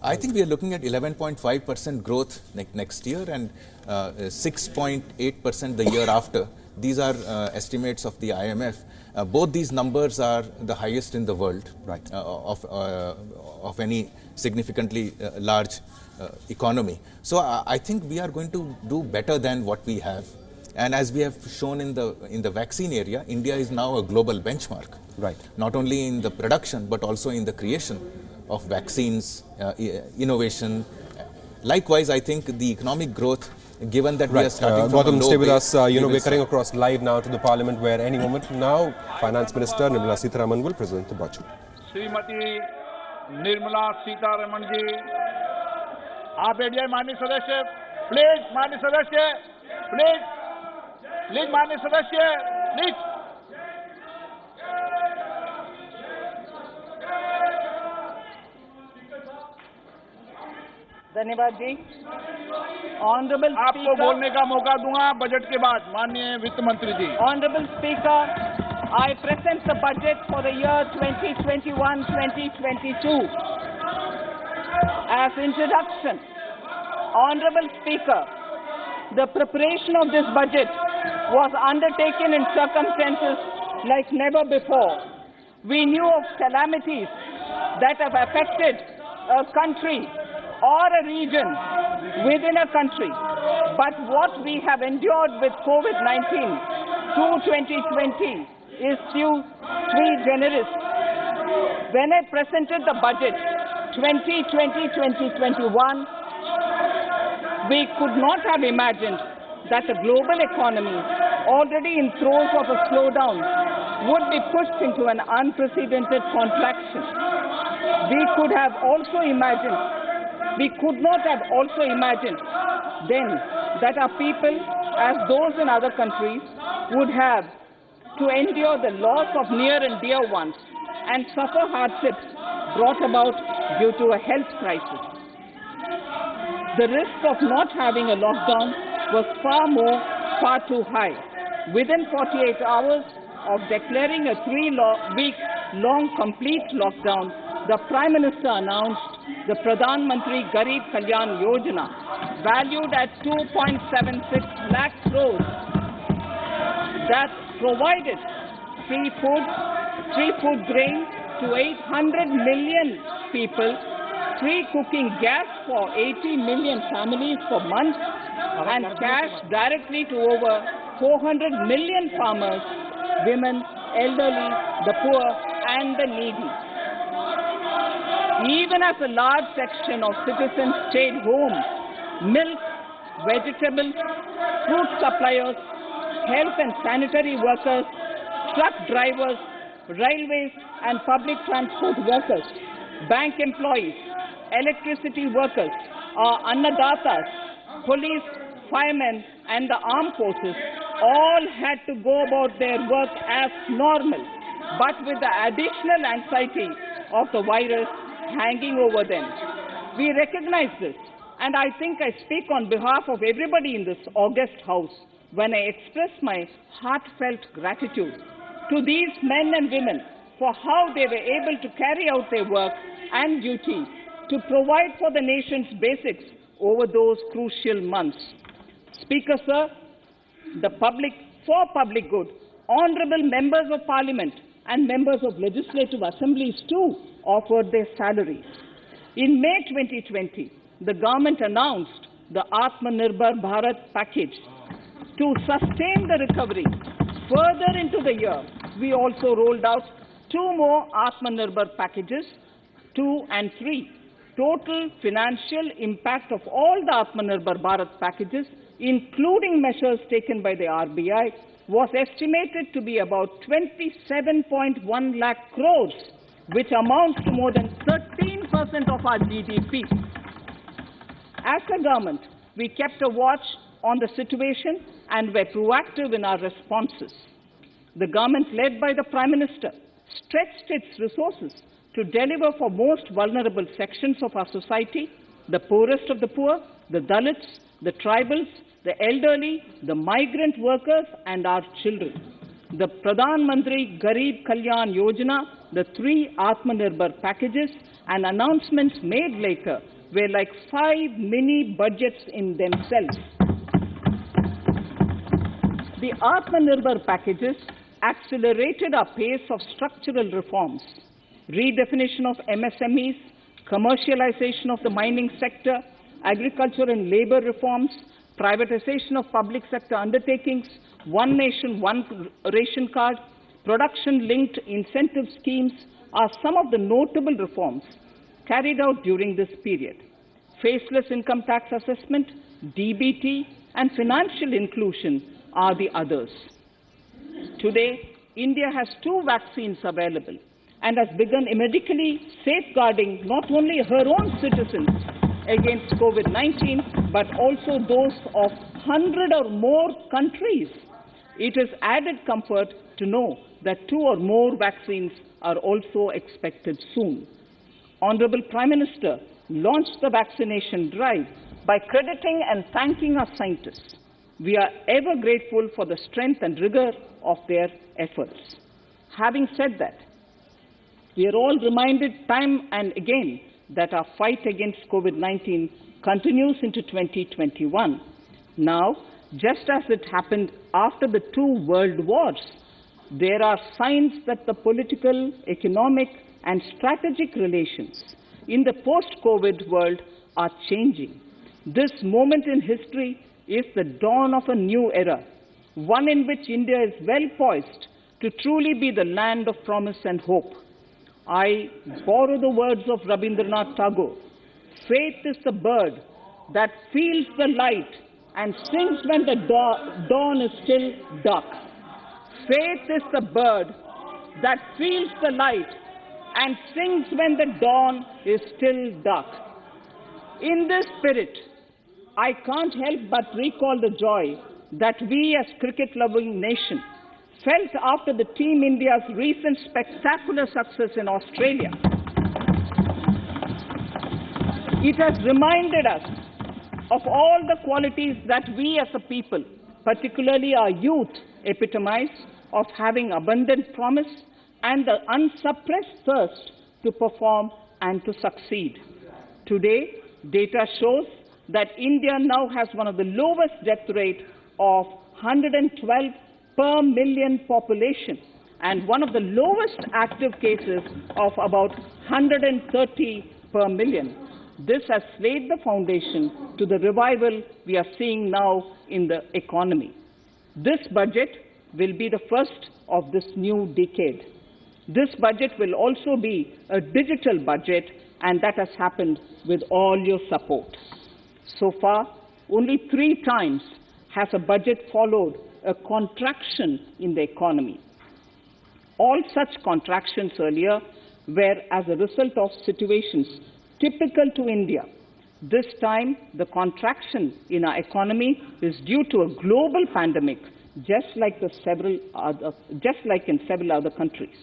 I think we are looking at 11.5% growth next year and 6.8% the year after. These are estimates of the IMF. Both these numbers are the highest in the world, right. Of any significantly large economy. So I think we are going to do better than what we have. And as we have shown in the vaccine area, India is now a global benchmark. Right. Not only in the production, but also in the creation of vaccines, innovation. Likewise, I think the economic growth, given that we are starting from a low stay with base, us. We're cutting across live now to the Parliament, where any moment now, Finance Minister Nirmala Sitharaman will present the budget. Shrimati Nirmala Sitharaman ji, आप बैठ जाए माननीय सदस्य, please माननीय सदस्य, please माननीय सदस्य, please. धन्यवाद जी. ऑनरेबल आपको बोलने का मौका दूंगा बजट के बाद, माननीय वित्त मंत्री ji. Honourable speaker, I present the budget for the year 2021-2022. As introduction, Honorable Speaker, the preparation of this budget was undertaken in circumstances like never before. We knew of calamities that have affected a country or a region within a country. But what we have endured with COVID-19 through 2020 is sui generis. When I presented the budget 2020-2021, we could not have imagined that the global economy, already in throes of a slowdown, would be pushed into an unprecedented contraction. We could not have also imagined then that our people, as those in other countries, would have to endure the loss of near and dear ones and suffer hardships brought about due to a health crisis. The risk of not having a lockdown was far too high. Within 48 hours of declaring a 3-week-long complete lockdown, the Prime Minister announced the Pradhan Mantri Garib Kalyan Yojana, valued at 2.76 lakh crores, that provided free food grain to 800 million people, free cooking gas for 80 million families for months, and cash directly to over 400 million farmers, women, elderly, the poor, and the needy. Even as a large section of citizens stayed home, milk, vegetables, fruit suppliers, health and sanitary workers, truck drivers, railways and public transport workers, bank employees, electricity workers, annadatas, police, firemen and the armed forces all had to go about their work as normal, but with the additional anxiety of the virus hanging over them. We recognize this, and I think I speak on behalf of everybody in this august house when I express my heartfelt gratitude to these men and women for how they were able to carry out their work and duty to provide for the nation's basics over those crucial months. Speaker, sir, for public good, honorable members of Parliament and members of legislative assemblies too offered their salaries. In May 2020, the government announced the Atmanirbhar Bharat package. To sustain the recovery further into the year, we also rolled out 2 more Atmanirbhar packages, 2 and 3. Total financial impact of all the Atmanirbhar Bharat packages, including measures taken by the RBI, was estimated to be about 27.1 lakh crores, which amounts to more than 13% of our GDP. As a government, we kept a watch on the situation and were proactive in our responses. The government, led by the Prime Minister, stretched its resources to deliver for most vulnerable sections of our society, the poorest of the poor, the Dalits, the tribals, the elderly, the migrant workers and our children. the Pradhan Mantri Garib Kalyan Yojana, the 3 Atmanirbhar packages, and announcements made later were like 5 mini budgets in themselves. The Atmanirbhar packages accelerated our pace of structural reforms, redefinition of MSMEs, commercialization of the mining sector, agriculture and labor reforms, privatization of public sector undertakings, one nation, one ration card, production-linked incentive schemes are some of the notable reforms carried out during this period. Faceless income tax assessment, DBT, and financial inclusion are the others. Today, India has 2 vaccines available and has begun medically safeguarding not only her own citizens against COVID-19, but also those of 100 or more countries. It is added comfort to know that 2 or more vaccines are also expected soon. Honorable Prime Minister launched the vaccination drive by crediting and thanking our scientists. We are ever grateful for the strength and rigor of their efforts. Having said that, we are all reminded time and again that our fight against COVID-19 continues into 2021. Now, just as it happened after the 2 world wars, there are signs that the political, economic, and strategic relations in the post-COVID world are changing. This moment in history is the dawn of a new era, one in which India is well poised to truly be the land of promise and hope. I borrow the words of Rabindranath Tagore. Faith is the bird that feels the light and sings when the dawn is still dark. Faith is the bird that feels the light and sings when the dawn is still dark. In this spirit, I can't help but recall the joy that we as cricket-loving nation felt after the Team India's recent spectacular success in Australia. It has reminded us of all the qualities that we as a people, particularly our youth, epitomize of having abundant promise and the unsuppressed thirst to perform and to succeed. Today, data shows that India now has one of the lowest death rate of 112 per million population and one of the lowest active cases of about 130 per million. This has laid the foundation to the revival we are seeing now in the economy. This budget will be the first of this new decade. This budget will also be a digital budget, and that has happened with all your support. So far, only 3 times has a budget followed a contraction in the economy. All such contractions earlier were as a result of situations typical to India. This time, the contraction in our economy is due to a global pandemic, just like in several other countries.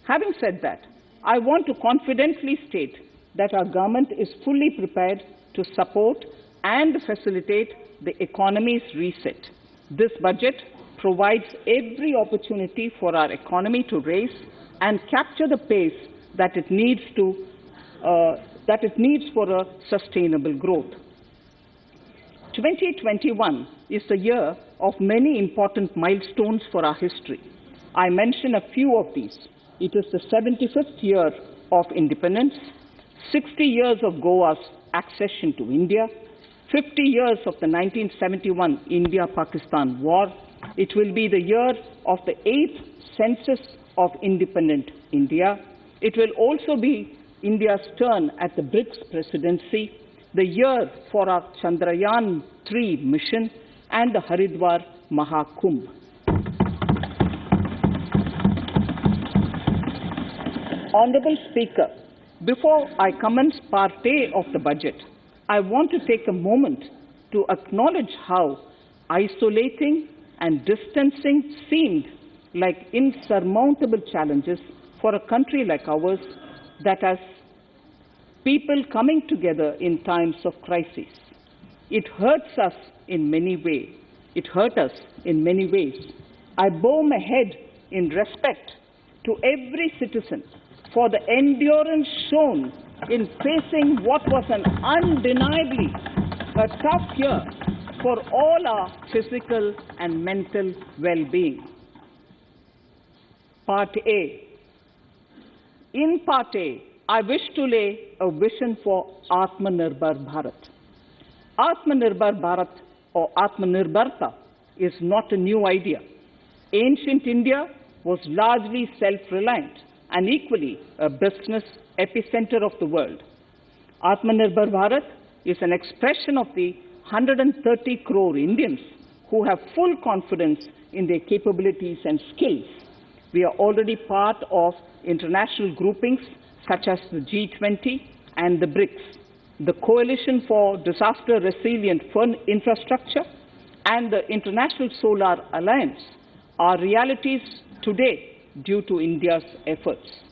Having said that, I want to confidently state that our government is fully prepared to support and facilitate the economy's reset. This budget provides every opportunity for our economy to raise and capture the pace that it needs for a sustainable growth. 2021 is the year of many important milestones for our history. I mention a few of these. It is the 75th year of independence, 60 years of Goa's accession to India, 50 years of the 1971 India-Pakistan War. It will be the year of the 8th census of independent India. It will also be India's turn at the BRICS presidency, the year for our Chandrayaan-3 mission, and the Haridwar Mahakumbh. Honorable Speaker, before I commence Part A of the budget, I want to take a moment to acknowledge how isolating and distancing seemed like insurmountable challenges for a country like ours that has people coming together in times of crisis. It hurts us in many ways. It hurt us in many ways. I bow my head in respect to every citizen for the endurance shown in facing what was an undeniably a tough year for all our physical and mental well-being. Part A. In Part A, I wish to lay a vision for Atmanirbhar Bharat. Atmanirbhar Bharat or Atmanirbharta is not a new idea. Ancient India was largely self-reliant and equally a business epicenter of the world. Atmanirbhar Bharat is an expression of the 130 crore Indians who have full confidence in their capabilities and skills. We are already part of international groupings such as the G20 and the BRICS, the Coalition for Disaster Resilient Infrastructure, and the International Solar Alliance are realities today due to India's efforts.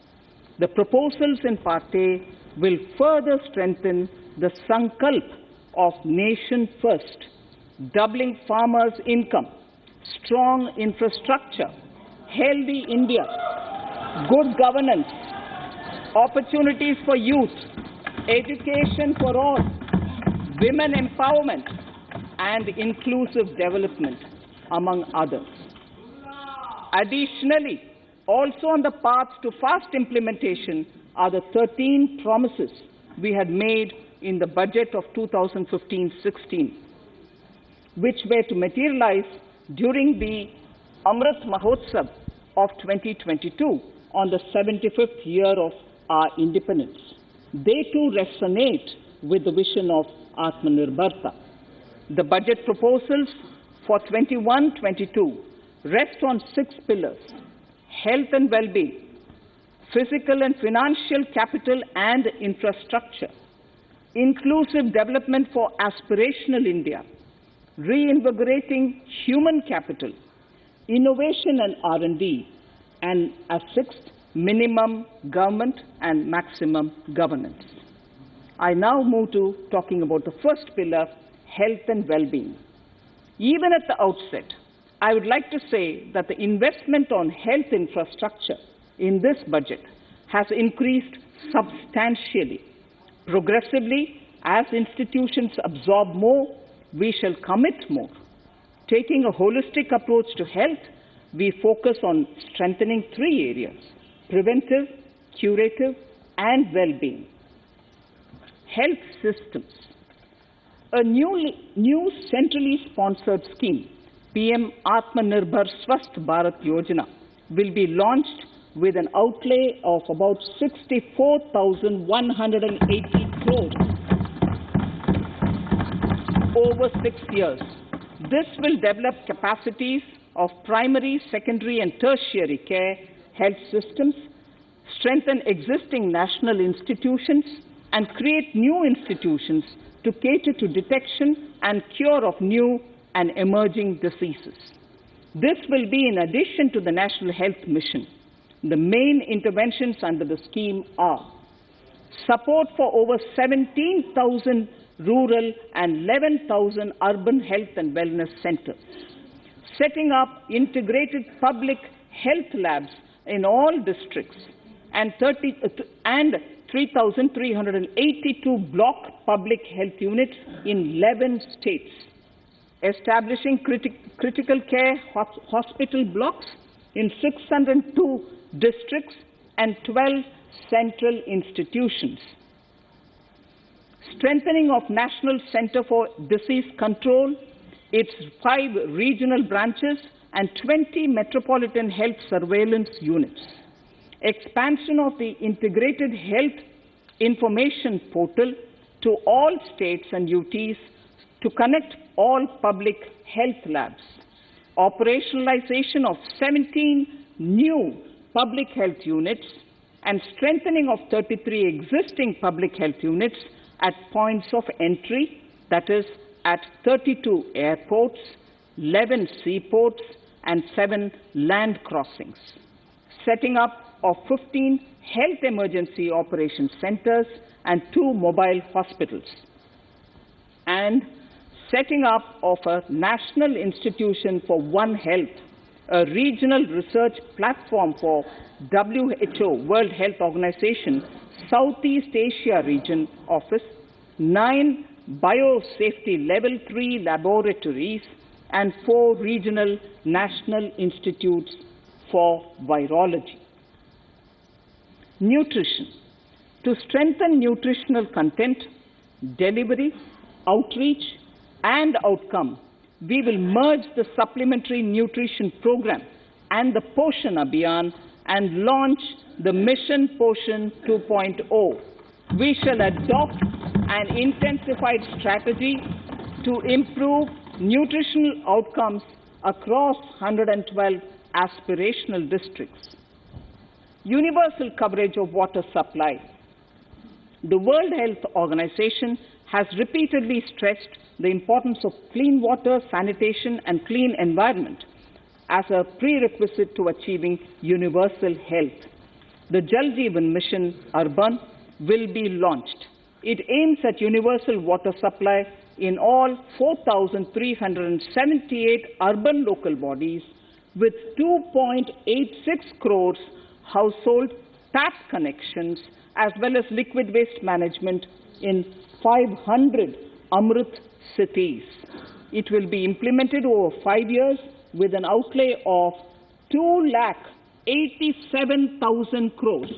The proposals in Part A will further strengthen the sankalp of nation first, doubling farmers' income, strong infrastructure, healthy India, good governance, opportunities for youth, education for all, women empowerment, and inclusive development, among others. Additionally, also on the path to fast implementation are the 13 promises we had made in the budget of 2015-16, which were to materialize during the Amrit Mahotsav of 2022 on the 75th year of our independence. They too resonate with the vision of Atmanirbharta. The budget proposals for 21-22 rest on 6 pillars: health and well-being, physical and financial capital and infrastructure, inclusive development for aspirational India, reinvigorating human capital, innovation and R&D, and a 6th, minimum government and maximum governance. I now move to talking about the first pillar, health and well-being. Even at the outset, I would like to say that the investment on health infrastructure in this budget has increased substantially. Progressively, as institutions absorb more, we shall commit more. Taking a holistic approach to health, we focus on strengthening 3 areas: preventive, curative, and well-being. Health systems. A new centrally sponsored scheme, PM Atmanirbhar Swasth Bharat Yojana, will be launched with an outlay of about 64,180 crores over 6 years. This will develop capacities of primary, secondary, and tertiary care health systems, strengthen existing national institutions, and create new institutions to cater to detection and cure of new and emerging diseases. This will be in addition to the National Health Mission. The main interventions under the scheme are support for over 17,000 rural and 11,000 urban health and wellness centers, setting up integrated public health labs in all districts, and 3,382 block public health units in 11 states, establishing critical care hospital blocks in 602 districts and 12 central institutions, strengthening of National Center for Disease Control, its 5 regional branches and 20 metropolitan health surveillance units, expansion of the integrated health information portal to all states and UTs to connect all public health labs, operationalization of 17 new public health units, and strengthening of 33 existing public health units at points of entry, that is, at 32 airports, 11 seaports, and 7 land crossings, setting up of 15 health emergency operation centers and 2 mobile hospitals, and setting up of a National Institution for One Health, a regional research platform for WHO, World Health Organization, Southeast Asia Region Office, 9 biosafety level 3 laboratories, and 4 regional national institutes for virology. Nutrition. To strengthen nutritional content, delivery, outreach, and outcome, we will merge the supplementary nutrition program and the Poshan Abhiyan and launch the Mission Poshan 2.0. We shall adopt an intensified strategy to improve nutritional outcomes across 112 aspirational districts. Universal coverage of water supply. The World Health Organization has repeatedly stressed the importance of clean water, sanitation, and clean environment as a prerequisite to achieving universal health. The Jal Jeevan Mission Urban will be launched. It aims at universal water supply in all 4,378 urban local bodies with 2.86 crores household tap connections, as well as liquid waste management in 500 Amrit cities. It will be implemented over 5 years with an outlay of 2,87,000 crores.